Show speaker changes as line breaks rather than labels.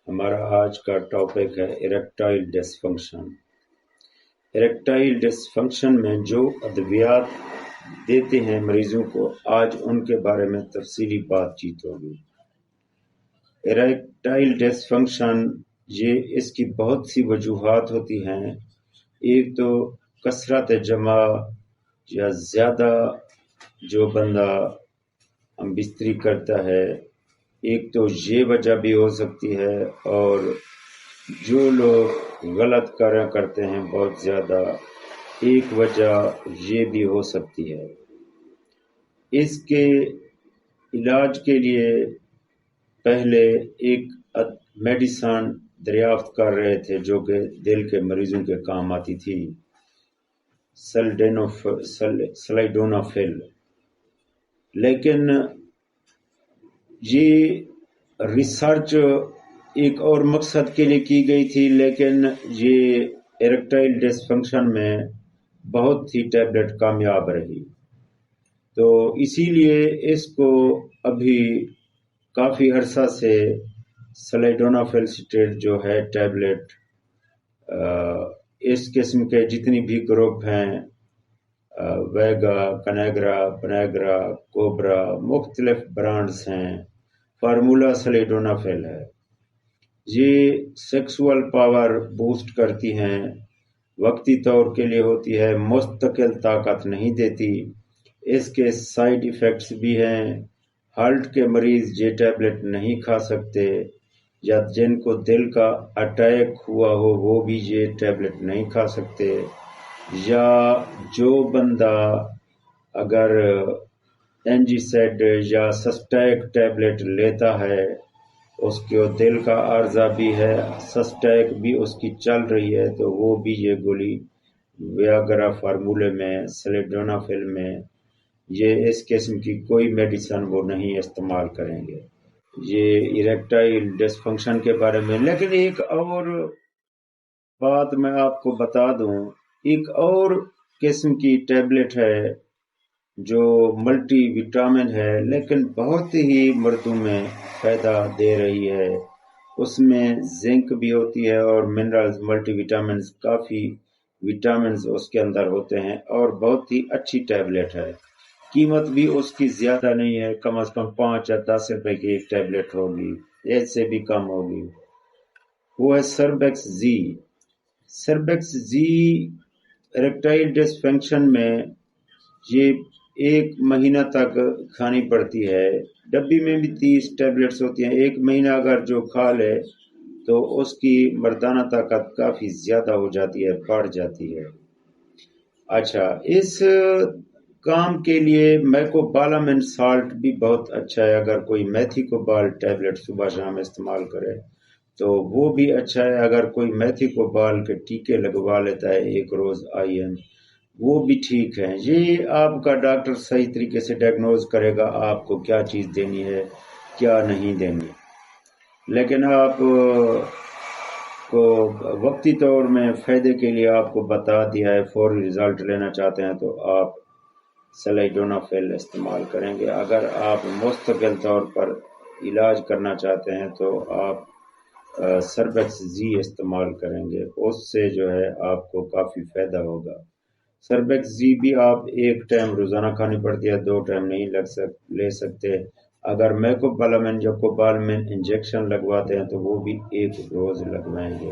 ہمارا آج کا ٹاپک ہے اریکٹائل ڈسفنکشن۔ اریکٹائل ڈسفنکشن میں جو ادویات دیتے ہیں مریضوں کو، آج ان کے بارے میں تفصیلی بات چیت ہوگی۔ اریکٹائل ڈسفنکشن اس کی بہت سی وجوہات ہوتی ہیں۔ ایک تو کثرت جمع یا زیادہ جو بندہ بستری کرتا ہے، ایک تو یہ وجہ بھی ہو سکتی ہے، اور جو لوگ غلط کرتے ہیں بہت زیادہ، ایک وجہ یہ بھی ہو سکتی ہے۔ اس کے علاج کے لیے پہلے ایک میڈیسن دریافت کر رہے تھے جو کہ دل کے مریضوں کے کام آتی تھی، سلائیڈونافیل۔ لیکن یہ ریسرچ ایک اور مقصد کے لیے کی گئی تھی، لیکن یہ اریکٹائل ڈسفنکشن میں بہت ہی ٹیبلٹ کامیاب رہی، تو اسی لیے اس کو ابھی کافی عرصہ سے سلائیڈونافیل اسٹیٹ جو ہے ٹیبلٹ، اس قسم کے جتنی بھی گروپ ہیں، ویگا، پنیگرا، کوبرا، مختلف برانڈز ہیں، فارمولا سلائیڈونافیل ہے۔ یہ سیکسول پاور بوسٹ کرتی ہیں، وقتی طور کے لیے ہوتی ہے، مستقل طاقت نہیں دیتی۔ اس کے سائیڈ ایفیکٹس بھی ہیں۔ ہارٹ کے مریض یہ ٹیبلٹ نہیں کھا سکتے، یا جن کو دل کا اٹیک ہوا ہو وہ بھی یہ ٹیبلٹ نہیں کھا سکتے، یا جو بندہ اگر اینجیسیڈ یا سسٹیک ٹیبلٹ لیتا ہے، اس کو دل کا عارضہ بھی ہے، سسٹیک بھی اس کی چل رہی ہے، تو وہ بھی یہ گولی ویاگرا فارمولے میں، سلائیڈونافیل میں، یہ اس قسم کی کوئی میڈیسن وہ نہیں استعمال کریں گے۔ یہ اریکٹائل ڈسفنکشن کے بارے میں۔ لیکن ایک اور بات میں آپ کو بتا دوں، ایک اور قسم کی ٹیبلٹ ہے جو ملٹی وٹامن ہے، لیکن بہت ہی مردوں میں فائدہ دے رہی ہے۔ اس میں زنک بھی ہوتی ہے اور منرلز، ملٹی وٹامنز، کافی وٹامنز اس کے اندر ہوتے ہیں، اور بہت ہی اچھی ٹیبلٹ ہے۔ قیمت بھی اس کی زیادہ نہیں ہے، کم از کم 5 یا 10 روپے کی ایک ٹیبلٹ ہوگی، اس سے بھی کم ہوگی۔ وہ ہے سربیکس زی۔ سربیکس زی اریکٹائل ڈسفنکشن میں یہ 1 مہینہ تک کھانی پڑتی ہے۔ ڈبی میں بھی 30 ٹیبلٹس ہوتی ہیں۔ 1 مہینہ اگر جو کھا لے تو اس کی مردانہ طاقت کافی زیادہ ہو جاتی ہے، بڑھ جاتی ہے۔ اچھا، اس کام کے لیے میکوبالامن سالٹ بھی بہت اچھا ہے۔ اگر کوئی میتھی کو بال ٹیبلٹ صبح شام استعمال کرے تو وہ بھی اچھا ہے۔ اگر کوئی میتھی کو بال کے ٹیکے لگوا لیتا ہے 1 روز IM، وہ بھی ٹھیک ہے۔ یہ آپ کا ڈاکٹر صحیح طریقے سے ڈائگنوز کرے گا آپ کو کیا چیز دینی ہے، کیا نہیں دینی۔ لیکن آپ کو وقتی طور میں فائدے کے لیے آپ کو بتا دیا ہے، فوری رزلٹ لینا چاہتے ہیں تو آپ سلائیڈونافیل استعمال کریں گے۔ اگر آپ مستقل طور پر علاج کرنا چاہتے ہیں تو آپ سربیکس زی استعمال کریں گے، اس سے جو ہے آپ کو کافی فائدہ ہوگا۔ سربیکس زی بھی آپ 1 ٹائم روزانہ کھانی پڑتی ہے، 2 ٹائم نہیں لے سکتے۔ اگر میکوبالامن یا کوبالامن انجیکشن لگواتے ہیں تو وہ بھی 1 روز لگوائیں گے۔